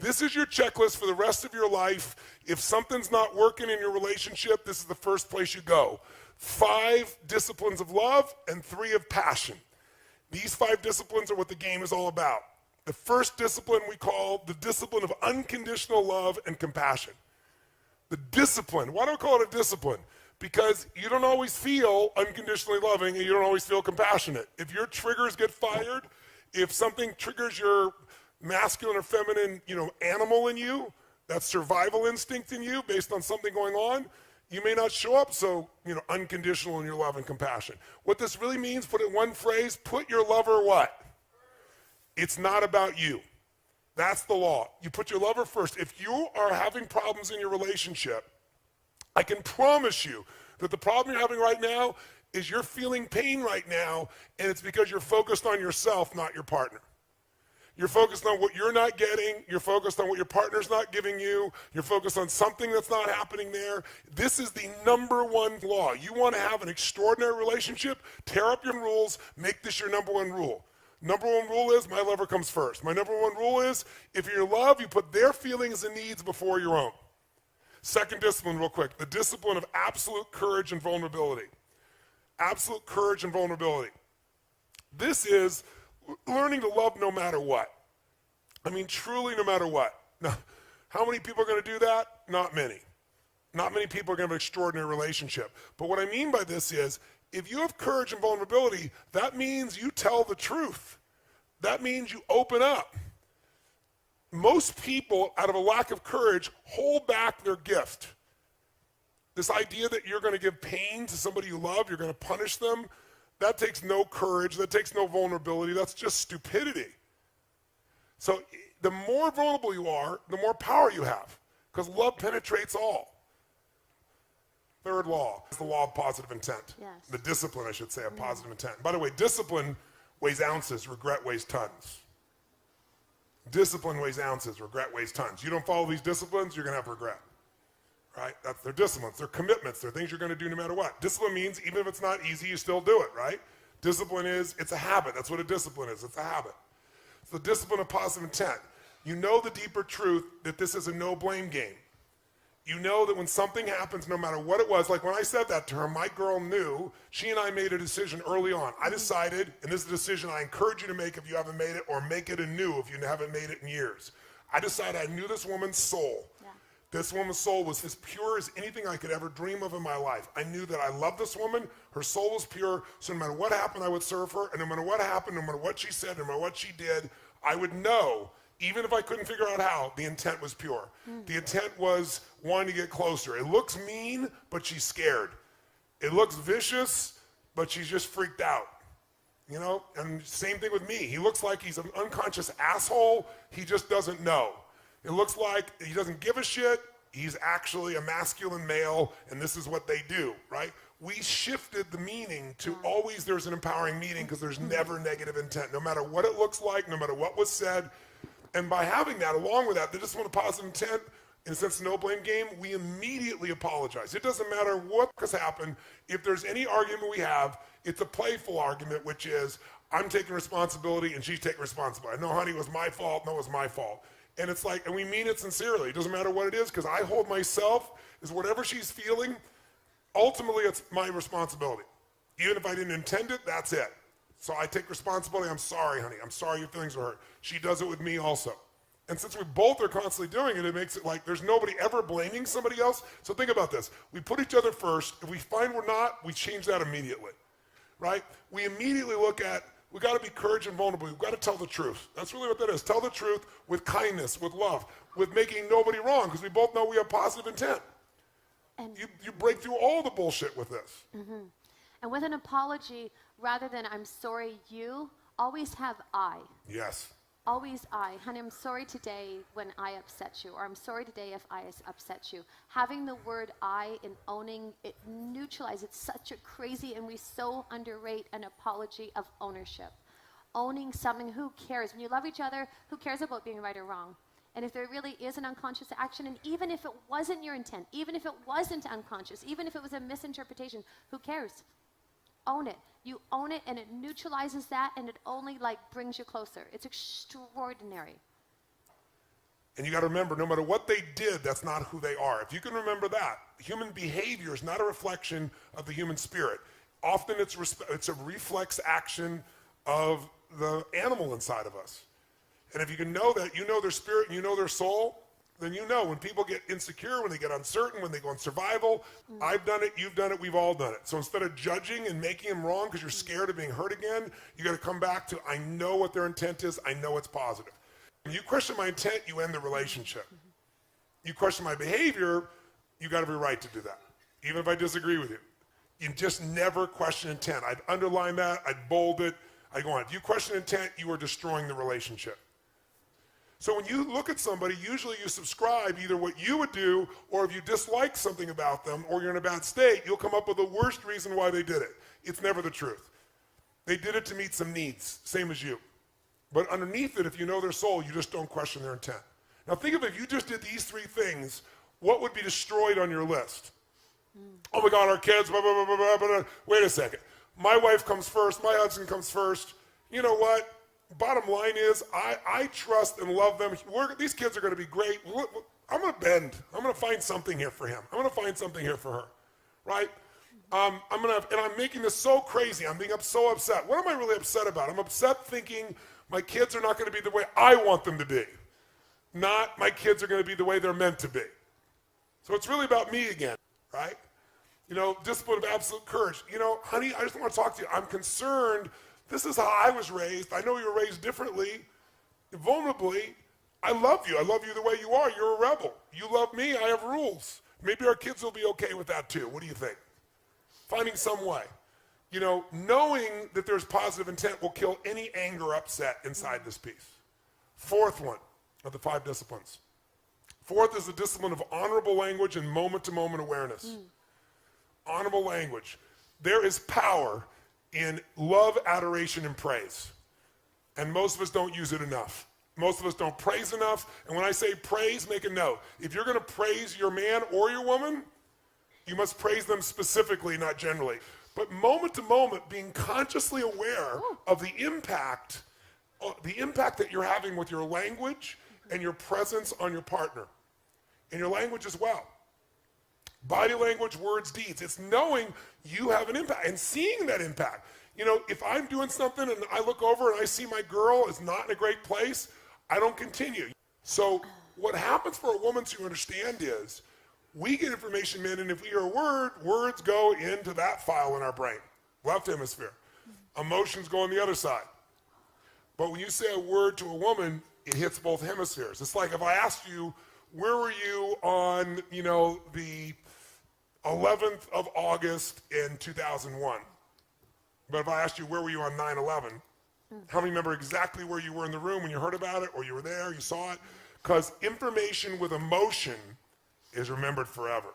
This is your checklist for the rest of your life. If something's not working in your relationship, this is the first place you go. 5 disciplines of love and 3 of passion. These 5 disciplines are what the game is all about. The first discipline we call the discipline of unconditional love and compassion. The discipline, why do I call it a discipline? Because you don't always feel unconditionally loving and you don't always feel compassionate. If your triggers get fired, if something triggers your masculine or feminine, animal in you, that survival instinct in you based on something going on, you may not show up so, unconditional in your love and compassion. What this really means, put it in one phrase, put your lover what? It's not about you. That's the law. You put your lover first. If you are having problems in your relationship, I can promise you that the problem you're having right now is you're feeling pain right now, and it's because you're focused on yourself, not your partner. You're focused on what you're not getting. You're focused on what your partner's not giving you. You're focused on something that's not happening there. This is the number one law. You want to have an extraordinary relationship, tear up your rules, make this your number one rule. Number one rule is my lover comes first. My number one rule is if you're in love, you put their feelings and needs before your own. Second discipline, real quick, the discipline of absolute courage and vulnerability. Absolute courage and vulnerability. This is learning to love no matter what. I mean, truly no matter what. Now, how many people are going to do that? Not many. Not many people are going to have an extraordinary relationship. But what I mean by this is, if you have courage and vulnerability, that means you tell the truth. That means you open up. Most people, out of a lack of courage, hold back their gift. This idea that you're going to give pain to somebody you love, you're going to punish them, that takes no courage, that takes no vulnerability, that's just stupidity. So the more vulnerable you are, the more power you have, because love penetrates all. Third law is the law of positive intent. Yes. The discipline, I should say, of positive intent. By the way, discipline weighs ounces, regret weighs tons. Discipline weighs ounces, regret weighs tons. You don't follow these disciplines, you're going to have regret. Right? That's their disciplines, their commitments, they're things you're going to do no matter what. Discipline means even if it's not easy, you still do it, right? Discipline is, it's a habit. That's what a discipline is. It's a habit. It's the discipline of positive intent. You know the deeper truth that this is a no-blame game. You know that when something happens, no matter what it was, like when I said that to her, my girl knew, she and I made a decision early on. I decided, and this is a decision I encourage you to make if you haven't made it, or make it anew if you haven't made it in years. I decided I knew this woman's soul. Yeah. This woman's soul was as pure as anything I could ever dream of in my life. I knew that I loved this woman, her soul was pure, so no matter what happened, I would serve her, and no matter what happened, no matter what she said, no matter what she did, I would know, even if I couldn't figure out how, the intent was pure. The intent was wanting to get closer. It looks mean, but she's scared. It looks vicious, but she's just freaked out. And same thing with me. He looks like he's an unconscious asshole. He just doesn't know. It looks like he doesn't give a shit. He's actually a masculine male, and this is what they do, right? We shifted the meaning to always there's an empowering meaning because there's never negative intent, no matter what it looks like, no matter what was said. And by having that, along with that, the discipline of positive intent, in a sense, no blame game, we immediately apologize. It doesn't matter what has happened. If there's any argument we have, it's a playful argument, which is, I'm taking responsibility and she's taking responsibility. No, honey, it was my fault. No, it was my fault. And it's like, and we mean it sincerely. It doesn't matter what it is, because I hold myself as whatever she's feeling, ultimately it's my responsibility. Even if I didn't intend it, that's it. So I take responsibility. I'm sorry, honey. I'm sorry your feelings were hurt. She does it with me also. And since we both are constantly doing it, it makes it like there's nobody ever blaming somebody else. So think about this. We put each other first. If we find we're not, we change that immediately, right? We immediately look at, we got to be courage and vulnerable. We've got to tell the truth. That's really what that is. Tell the truth with kindness, with love, with making nobody wrong, because we both know we have positive intent. And you break through all the bullshit with this. Mm-hmm. And with an apology, rather than I'm sorry you, always have I. Yes. Always I. Honey, I'm sorry today when I upset you, or I'm sorry today if I upset you. Having the word I and owning it neutralizes. It's such a crazy, and we so underrate an apology of ownership. Owning something, who cares? When you love each other, who cares about being right or wrong? And if there really is an unconscious action, and even if it wasn't your intent, even if it wasn't unconscious, even if it was a misinterpretation, who cares? Own it. You own it, and it neutralizes that, and it only brings you closer. It's extraordinary. And you got to remember, no matter what they did, that's not who they are. If you can remember that, human behavior is not a reflection of the human spirit. Often it's a reflex action of the animal inside of us. And if you can know that, you know their spirit and you know their soul, then you know when people get insecure, when they get uncertain, when they go in survival, I've done it, you've done it, we've all done it. So instead of judging and making them wrong because you're scared of being hurt again, you got to come back to, I know what their intent is, I know it's positive. When you question my intent, you end the relationship. You question my behavior, you got every right to do that, even if I disagree with you. You just never question intent. I'd underline that, I'd bold it, I'd go on. If you question intent, you are destroying the relationship. So when you look at somebody, usually you subscribe either what you would do, or if you dislike something about them, or you're in a bad state, you'll come up with the worst reason why they did it. It's never the truth. They did it to meet some needs, same as you. But underneath it, if you know their soul, you just don't question their intent. Now think of it, if you just did these three things, what would be destroyed on your list? Oh my God, our kids, blah, blah, blah, blah, blah, blah. Wait a second. My wife comes first, my husband comes first. You know what? Bottom line is, I trust and love them. These kids are going to be great. I'm going to bend. I'm going to find something here for him. I'm going to find something here for her, right? And I'm making this so crazy. I'm being so upset. What am I really upset about? I'm upset thinking my kids are not going to be the way I want them to be. Not my kids are going to be the way they're meant to be. So it's really about me again, right? You know, discipline of absolute courage. You know, honey, I just want to talk to you. I'm concerned. This is how I was raised. I know you were raised differently, vulnerably. I love you. I love you the way you are. You're a rebel. You love me. I have rules. Maybe our kids will be okay with that too. What do you think? Finding some way. You know, knowing that there's positive intent will kill any anger, upset inside this piece. Fourth one of the 5 disciplines. Fourth is the discipline of honorable language and moment-to-moment awareness. Honorable language. There is power in love, adoration, and praise. And most of us don't use it enough. Most of us don't praise enough. And when I say praise, make a note. If you're going to praise your man or your woman, you must praise them specifically, not generally. But moment to moment, being consciously aware of the impact that you're having with your language and your presence on your partner. And your language as well. Body language, words, deeds. It's knowing you have an impact and seeing that impact. You know, if I'm doing something and I look over and I see my girl is not in a great place, I don't continue. So what happens for a woman to understand is we get information in, and if we hear a word, words go into that file in our brain, left hemisphere. Emotions go on the other side. But when you say a word to a woman, it hits both hemispheres. It's like if I asked you, where were you on, you know, the 11th of August in 2001? But if I asked you, where were you on 9/11? How many remember exactly where you were in the room when you heard about it, or you were there, you saw it? Because information with emotion is remembered forever.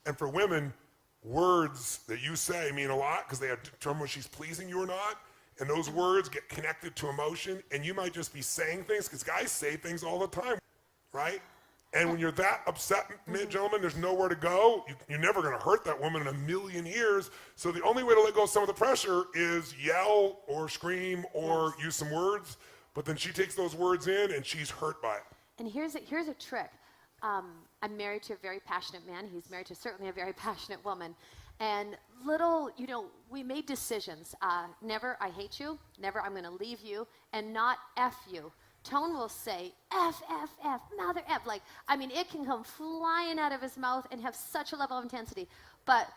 And for women, words that you say mean a lot because they determine whether she's pleasing you or not. And those words get connected to emotion, and you might just be saying things, because guys say things all the time, right? And when you're that upset, gentlemen, there's nowhere to go. You're never going to hurt that woman in a million years. So the only way to let go of some of the pressure is yell or scream or use some words. But then she takes those words in and she's hurt by it. And here's a trick. I'm married to a very passionate man. He's married to certainly a very passionate woman. And we made decisions. Never, I hate you. Never, I'm going to leave you. And not F you. Tone will say, F, F, F, mother F. Like, I mean, it can come flying out of his mouth and have such a level of intensity. But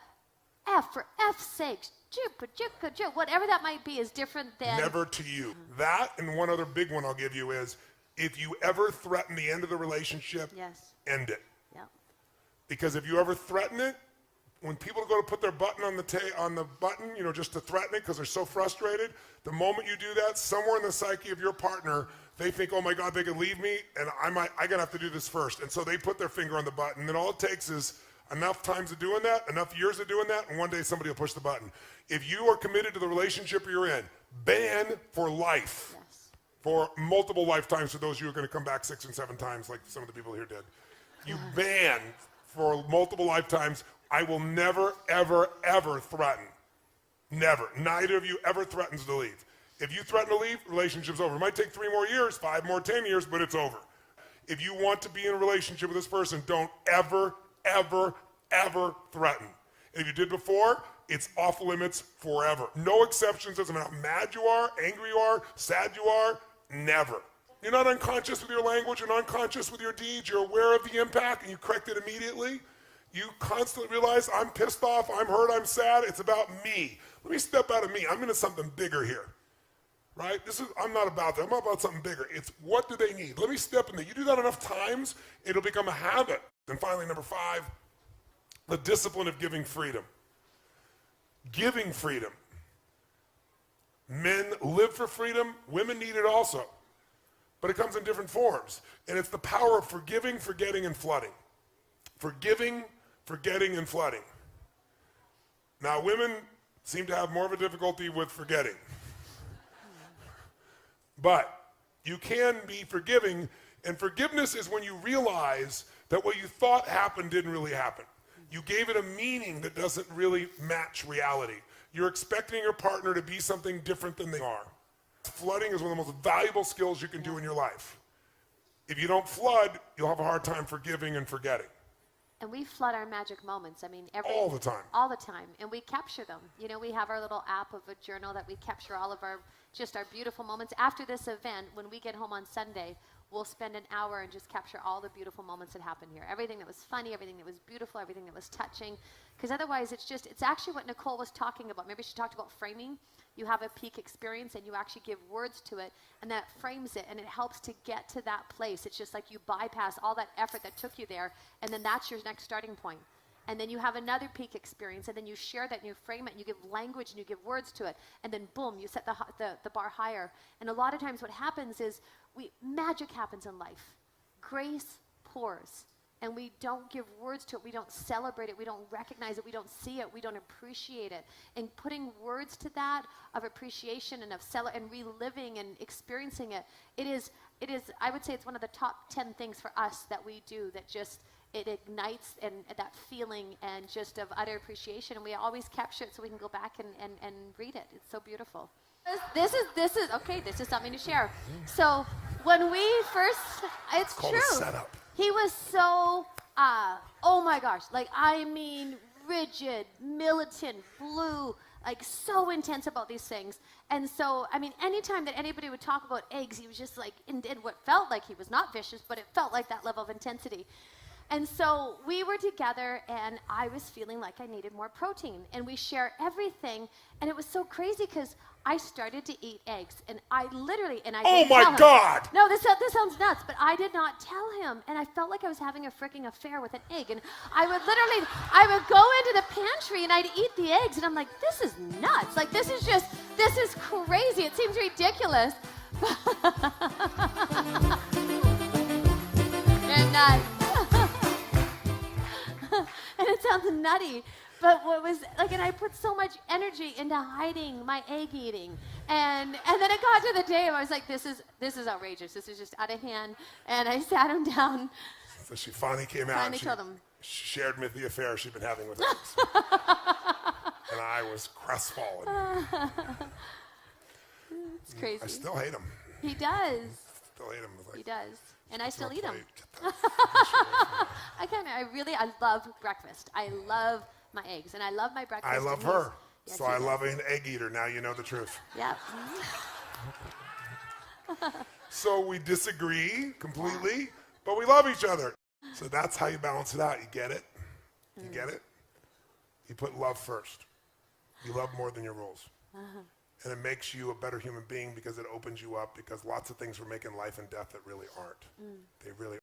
F, for F's sake, whatever that might be is different than... Never to you. That, and one other big one I'll give you is, if you ever threaten the end of the relationship, end it. Yeah. Because if you ever threaten it, when people go to put their button on the button, you know, just to threaten it because they're so frustrated, the moment you do that, somewhere in the psyche of your partner, they think, oh my God, they could leave me, and I gotta have to do this first. And so they put their finger on the button, and all it takes is enough times of doing that, enough years of doing that, and one day somebody will push the button. If you are committed to the relationship you're in, ban for life. Yes. For multiple lifetimes, for those of you who are gonna come back 6 and 7 times, like some of the people here did. You ban for multiple lifetimes. I will never, ever, ever threaten. Never. Neither of you ever threatens to leave. If you threaten to leave, relationship's over. It might take 3 more years, 5 more, 10 years, but it's over. If you want to be in a relationship with this person, don't ever, ever, ever threaten. And if you did before, it's off limits forever. No exceptions, doesn't matter how mad you are, angry you are, sad you are, never. You're not unconscious with your language, you're not unconscious with your deeds, you're aware of the impact and you correct it immediately. You constantly realize, I'm pissed off, I'm hurt, I'm sad, it's about me. Let me step out of me, I'm into something bigger here. Right? I'm not about that, I'm about something bigger. It's what do they need? Let me step in there. You do that enough times, it'll become a habit. And finally, number 5, the discipline of giving freedom. Giving freedom. Men live for freedom, women need it also. But it comes in different forms. And it's the power of forgiving, forgetting, and flooding. Forgiving, forgetting, and flooding. Now, women seem to have more of a difficulty with forgetting. But you can be forgiving, and forgiveness is when you realize that what you thought happened didn't really happen. You gave it a meaning that doesn't really match reality. You're expecting your partner to be something different than they are. Flooding is one of the most valuable skills you can do in your life. If you don't flood, you'll have a hard time forgiving and forgetting. And we flood our magic moments. I mean, all the time. All the time. And we capture them. You know, we have our little app of a journal that we capture all of our beautiful moments. After this event, when we get home on Sunday, we'll spend an hour and just capture all the beautiful moments that happened here. Everything that was funny, everything that was beautiful, everything that was touching. Because otherwise, it's actually what Nicole was talking about. Maybe she talked about framing. You have a peak experience and you actually give words to it, and that frames it, and it helps to get to that place. It's just like you bypass all that effort that took you there, and then that's your next starting point. And then you have another peak experience, and then you share that and you frame it and you give language and you give words to it, and then boom, you set the bar higher. And a lot of times what happens is magic happens in life. Grace pours, and we don't give words to it, we don't celebrate it, we don't recognize it, we don't see it, we don't appreciate it. And putting words to that of appreciation and of and reliving and experiencing it, it is, I would say it's one of the top 10 things for us that we do that just, it ignites and that feeling and just of utter appreciation, and we always capture it so we can go back and read it. It's so beautiful. This is something to share. So when we first, it's called true. A setup. He was so, oh my gosh, like I mean, rigid, militant, blue, like so intense about these things. And so, I mean, anytime that anybody would talk about eggs, he was just like, and did what felt like he was not vicious, but it felt like that level of intensity. And so we were together, and I was feeling like I needed more protein. And we share everything, and it was so crazy because I started to eat eggs, and I literally, and I Oh didn't tell my him. God! No, this sounds nuts, but I did not tell him, and I felt like I was having a freaking affair with an egg. And I would go into the pantry, and I'd eat the eggs, and I'm like, this is nuts. Like, this is crazy. It seems ridiculous. And and it sounds nutty, but what was like, and I put so much energy into hiding my egg eating, and then it got to the day where I was like, this is outrageous. This is just out of hand, and I sat him down. So she finally came out and she shared me the affair she'd been having with us. And I was crestfallen. It's crazy. I still hate him. He does. Still hate him. Like, he does. And I still eat them. I love breakfast. I love my eggs, and I love my breakfast. I love her. Yes, so I love an egg eater. Now you know the truth. Yeah. So we disagree completely, but we love each other. So that's how you balance it out. You get it? You get it? You put love first. You love more than your rules. And it makes you a better human being because it opens you up, because lots of things we're making life and death that really aren't. They really